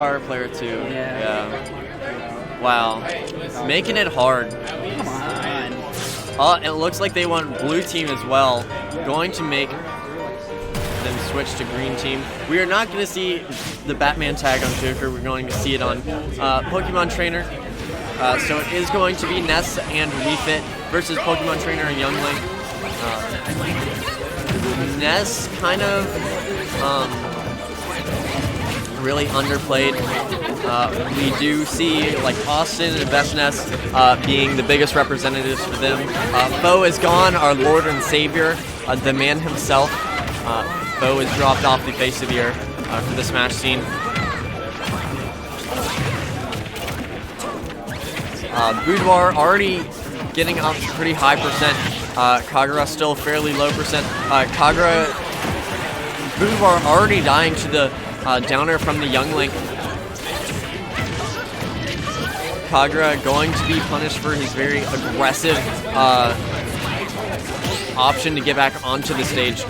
Power player too. Yeah. Wow. Making it hard. It looks like they want blue team as well. Going to make them switch to green team. We are not going to see the Batman tag on Joker. We're going to see it on Pokemon Trainer. So it is going to be Ness and Refit versus Pokemon Trainer and Youngling. Ness kind of really underplayed. We do see like Austin and Best Ness being the biggest representatives for them. Bo is gone, our Lord and Savior, the man himself. Bo is dropped off the face of the earth for the Smash scene. Boudoir already getting up to pretty high percent. Kagura still fairly low percent. Kagura, Boudoir already dying to the downer from the Youngling. Kagura going to be punished for his very aggressive option to get back onto the stage.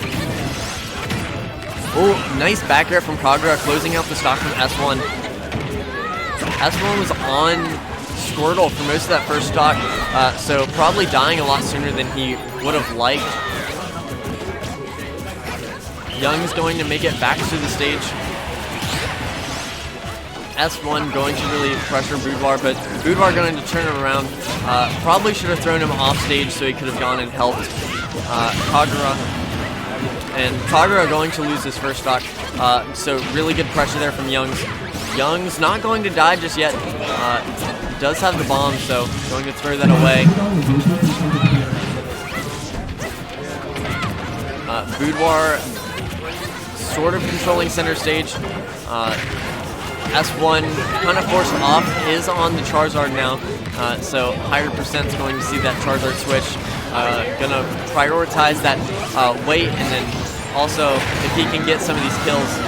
Oh, nice back air from Kagura, closing out the stock from S1. S1 was on Squirtle for most of that first stock, so probably dying a lot sooner than he would have liked. Yungsz going to make it back to the stage. S1 going to really pressure Boudoir, but Boudoir going to turn him around. Probably should have thrown him off stage so he could have gone and helped Kagura. And Kagura going to lose his first stock. So really good pressure there from Yungsz. Yungsz not going to die just yet. Does have the bomb, so going to throw that away. Boudoir sort of controlling center stage. S1 kind of forced off, is on the Charizard now, so higher percent's going to see that Charizard switch. Gonna prioritize that weight, and then also if he can get some of these kills.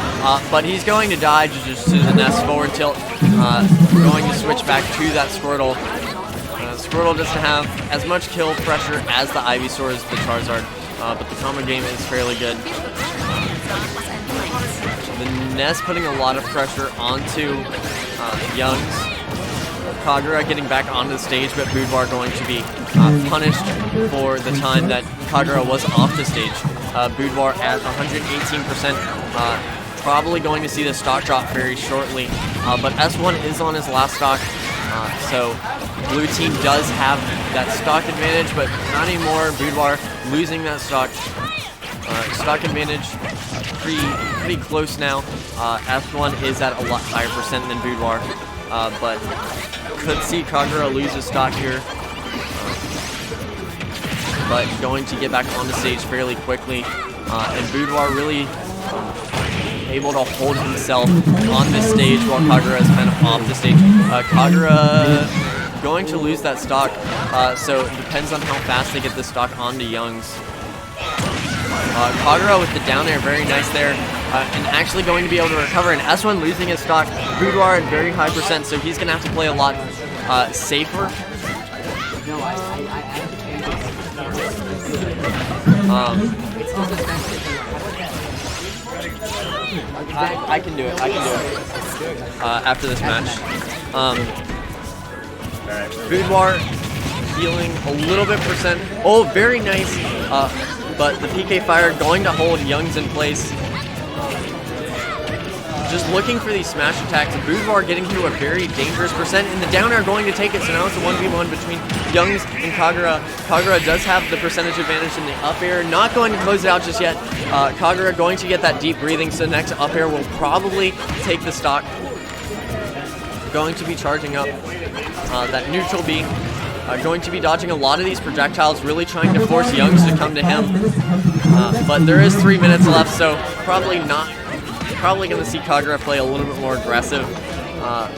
But he's going to die just to the Ness forward tilt. Going to switch back to that Squirtle. Squirtle doesn't have as much kill pressure as the Ivysaur as the Charizard, but the combo game is fairly good. The Ness putting a lot of pressure onto Yungsz. Kagura getting back onto the stage, but Boudoir going to be punished for the time that Kagura was off the stage. Boudoir at 118%. Probably going to see the stock drop very shortly, but S1 is on his last stock, so blue team does have that stock advantage, but not anymore. Boudoir losing that stock advantage. Pretty close now. S1 is at a lot higher percent than Boudoir, but could see Kagura lose his stock here, but going to get back on the stage fairly quickly, and Boudoir really able to hold himself on this stage while Kagura is kind of off the stage. Kagura going to lose that stock, so it depends on how fast they get the stock onto Yungsz. Kagura with the down air, very nice there, and actually going to be able to recover, and S1 losing his stock. Boudoir at very high percent, so he's going to have to play a lot safer. I can do it. After this match. Boudoir healing a little bit percent. Oh, very nice. But the PK Fire going to hold Yungsz in place. Just looking for these smash attacks. Boudoir getting to a very dangerous percent, and the down air going to take it. So now it's a 1v1 between Yungsz and Kagura. Kagura does have the percentage advantage in the up air. Not going to close it out just yet. Kagura going to get that deep breathing, so next up air will probably take the stock. Going to be charging up that neutral B. Going to be dodging a lot of these projectiles, really trying to force Yungsz to come to him. But there is 3 minutes left, so probably going to see Kagura play a little bit more aggressive.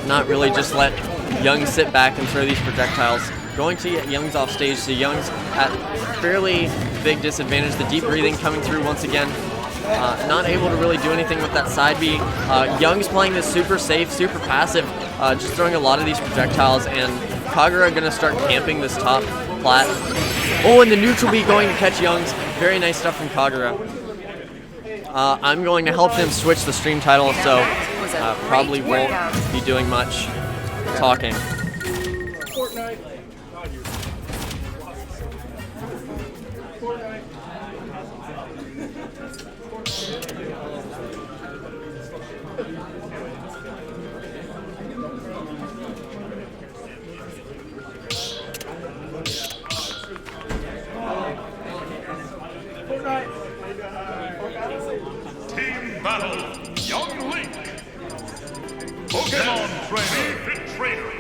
Not really just let Yungsz sit back and throw these projectiles. Going to get Yungsz off stage, so Yungsz at fairly big disadvantage. The deep breathing coming through once again. Not able to really do anything with that side B. Yungsz playing this super safe, super passive, just throwing a lot of these projectiles, and Kagura going to start camping this top plat. Oh, and the neutral B going to catch Yungsz. Very nice stuff from Kagura. I'm going to help them switch the stream title, so probably won't be doing much talking. Team battle, Young Link. Pokemon trainer.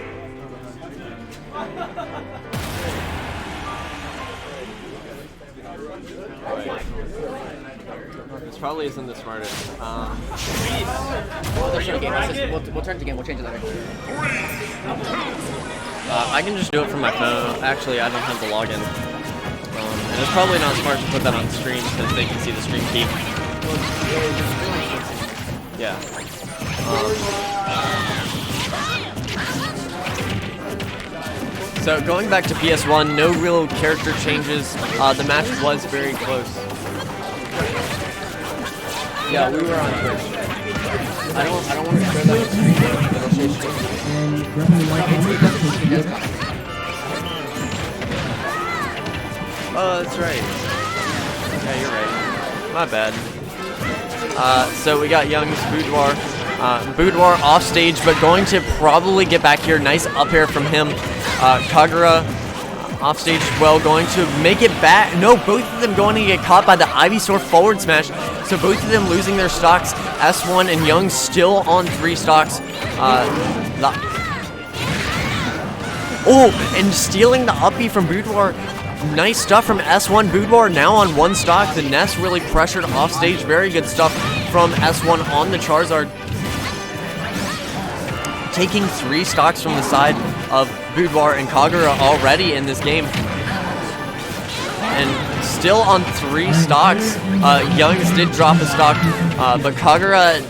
This probably isn't the smartest. We'll turn to game. We'll change it later. I can just do it from my phone. Actually, I don't have the login. And it's probably not smart to put that on stream because they can see the stream key. Yeah. So going back to PS1, no real character changes. The match was very close. Yeah, we were on Twitch. I don't want to share that on stream. It'll show stream. Oh, that's right. Yeah, you're right. My bad. So we got Yungsz, Boudoir. Boudoir off stage, but going to probably get back here. Nice up air from him. Kagura off stage as well, going to make it back. No, both of them going to get caught by the Ivysaur forward smash. So both of them losing their stocks. S1 and Yungsz still on 3 stocks. And stealing the uppie from Boudoir. Nice stuff from S1. Boudoir now on 1 stock. The Ness really pressured off stage. Very good stuff from S1 on the Charizard. Taking 3 stocks from the side of Boudoir and Kagura already in this game. And still on 3 stocks. Yungsz did drop a stock, but Kagura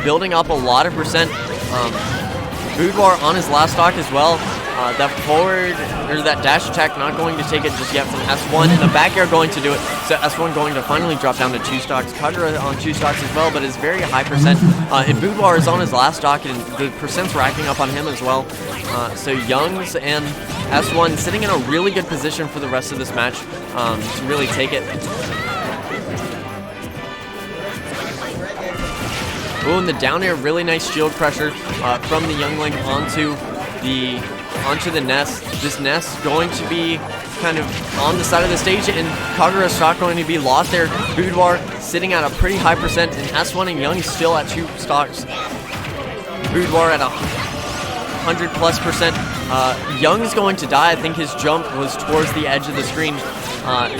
building up a lot of percent. Boudoir on his last stock as well. That forward, or that dash attack not going to take it just yet from S1, and the back air going to do it. So S1 going to finally drop down to 2 stocks. Kagura on 2 stocks as well, but is very high percent. And Boudoir is on his last stock, and the percent's racking up on him as well. So Yungsz and S1 sitting in a really good position for the rest of this match to really take it. Ooh, and the down air, really nice shield pressure from the Young Link onto the Ness. This Ness going to be kind of on the side of the stage, and Kagura's stock going to be lost there. Boudoir sitting at a pretty high percent, and S1 and Yungsz still at 2 stocks. Boudoir at 100+%. Yungsz going to die. I think his jump was towards the edge of the screen.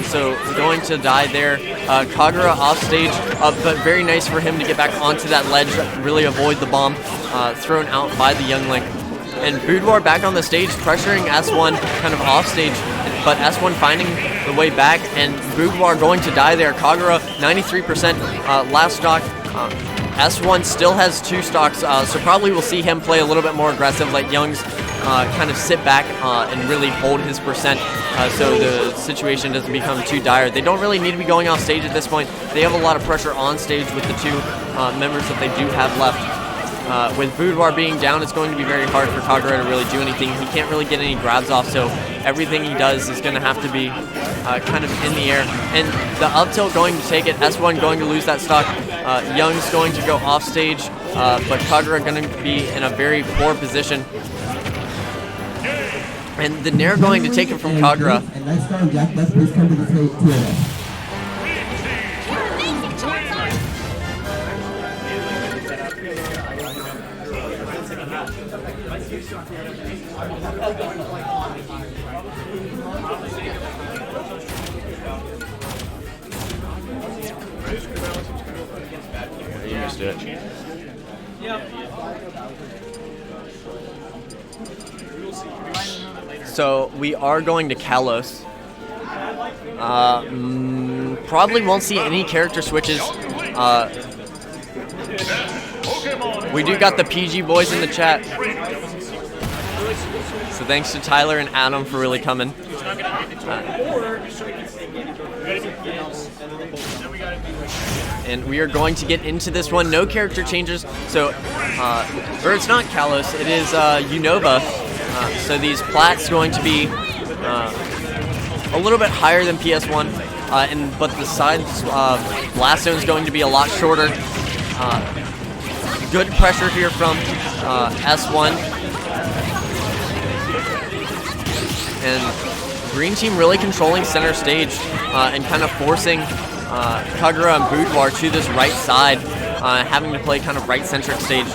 So going to die there. Kagura off stage, but very nice for him to get back onto that ledge, really avoid the bomb thrown out by the Young Link. And Boudoir back on the stage, pressuring S1 kind of off stage, but S1 finding the way back, and Boudoir going to die there. Kagura 93% last stock. S1 still has 2 stocks, so probably we'll see him play a little bit more aggressive, like Yungsz kind of sit back and really hold his percent so the situation doesn't become too dire. They don't really need to be going off stage at this point. They have a lot of pressure on stage with the 2 members that they do have left. With Boudoir being down, it's going to be very hard for Kagura to really do anything. He can't really get any grabs off, so everything he does is going to have to be kind of in the air. And the up tilt going to take it. S1 going to lose that stock. Yungsz going to go off stage, but Kagura going to be in a very poor position. And the Nair going to take it from Kagura. And let's start, Jack. Let's please come to the table. You missed it. So we are going to Kalos. Probably won't see any character switches. We do got the PG boys in the chat. So thanks to Tyler and Adam for really coming. And we are going to get into this one. No character changes. So, or it's not Kalos. It is Unova. So these plats going to be a little bit higher than PS1, but the sides blast zone is going to be a lot shorter. Good pressure here from S1, and green team really controlling center stage and kind of forcing Kagura and Boudoir to this right side, having to play kind of right-centric stage.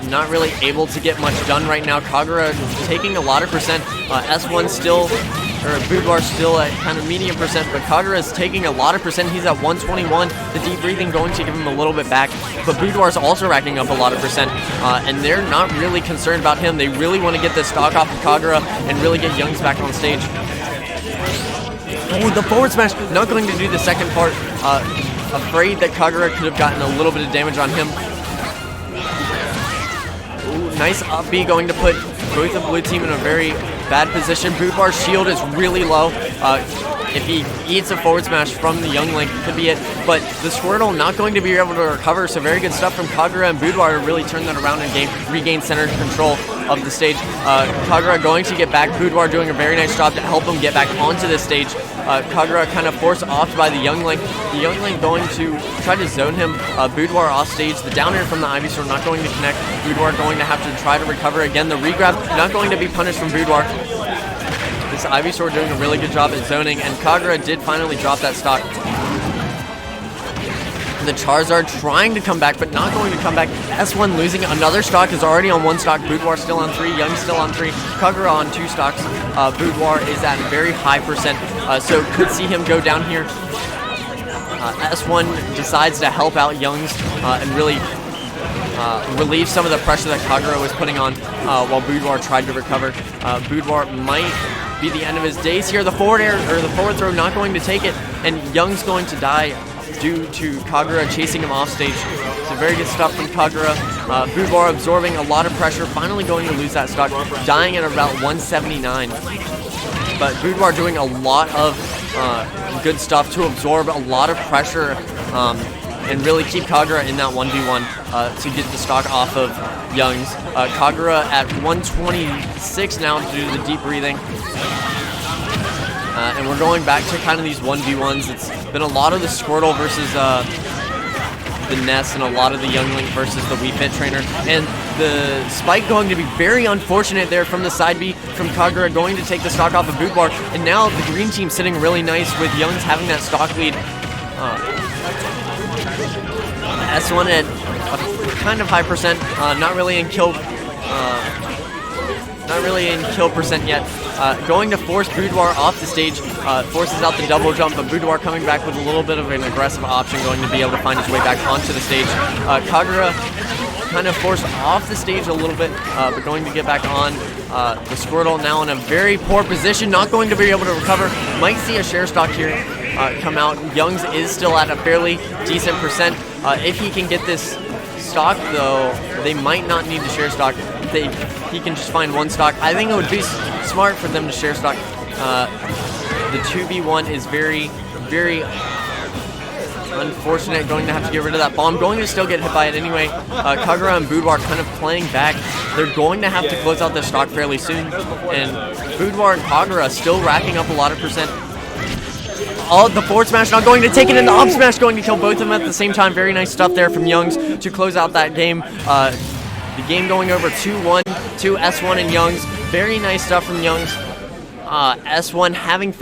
Not really able to get much done right now. Kagura taking a lot of percent. S1 still, or Boudoir still at kind of medium percent, but Kagura is taking a lot of percent. He's at 121. The deep breathing going to give him a little bit back, but Boudoir is also racking up a lot of percent, and they're not really concerned about him. They really want to get this stock off of Kagura and really get Yungsz back on stage. Oh, the forward smash, not going to do the second part. Afraid that Kagura could have gotten a little bit of damage on him. Ooh, nice up B going to put both the blue team in a very bad position. Boudoir's shield is really low. If he eats a forward smash from the Young Link, it could be it. But the Squirtle not going to be able to recover, so very good stuff from Kagura and Boudoir to really turn that around and regain center control of the stage. Kagura going to get back. Boudoir doing a very nice job to help him get back onto the stage. Kagura kind of forced off by the Young Link. The Young Link going to try to zone him. Boudoir off stage. The down air from the Ivysaur not going to connect. Boudoir going to have to try to recover again. The regrab not going to be punished from Boudoir. This Ivysaur doing a really good job at zoning, and Kagura did finally drop that stock. The Charizard trying to come back, but not going to come back. S1 losing another stock, is already on 1 stock. Boudoir still on 3, Yungsz still on 3, Kagura on 2 stocks. Boudoir is at very high percent, so could see him go down here. S1 decides to help out Yungsz and really relieve some of the pressure that Kagura was putting on while Boudoir tried to recover. Boudoir might be the end of his days here. The forward air, or the forward throw, not going to take it, and Yungsz going to die due to Kagura chasing him off stage. So very good stuff from Kagura. Boudoir absorbing a lot of pressure, finally going to lose that stock, dying at about 179. But Boudoir doing a lot of good stuff to absorb a lot of pressure and really keep Kagura in that 1v1 to get the stock off of Yungsz. Kagura at 126 now due to the deep breathing. And we're going back to kind of these 1v1s. It's been a lot of the Squirtle versus the Ness and a lot of the Young Link versus the Wii Fit Trainer. And the spike going to be very unfortunate there from the side B from Kagura, going to take the stock off of Boudoir. And now the green team sitting really nice with Yungsz having that stock lead. S1 at a kind of high percent, not really in kill percent yet. Going to force Boudoir off the stage, forces out the double jump, but Boudoir coming back with a little bit of an aggressive option, going to be able to find his way back onto the stage. Kagura kind of forced off the stage a little bit, but going to get back on. The Squirtle now in a very poor position, not going to be able to recover. Might see a share stock here come out. Yungsz is still at a fairly decent percent. If he can get this stock, though, they might not need to share stock. He can just find 1 stock. I think it would be smart for them to share stock. The 2v1 is very, very unfortunate. Going to have to get rid of that bomb. Going to still get hit by it anyway. Kagura and Boudoir kind of playing back. They're going to have to close out their stock fairly soon. And Boudoir and Kagura still racking up a lot of percent. Oh, the forward smash not going to take it, and the up smash going to kill both of them at the same time. Very nice stuff there from Yungsz to close out that game. The game going over 2-1 to S1 and Yungsz. Very nice stuff from Yungsz. S1 having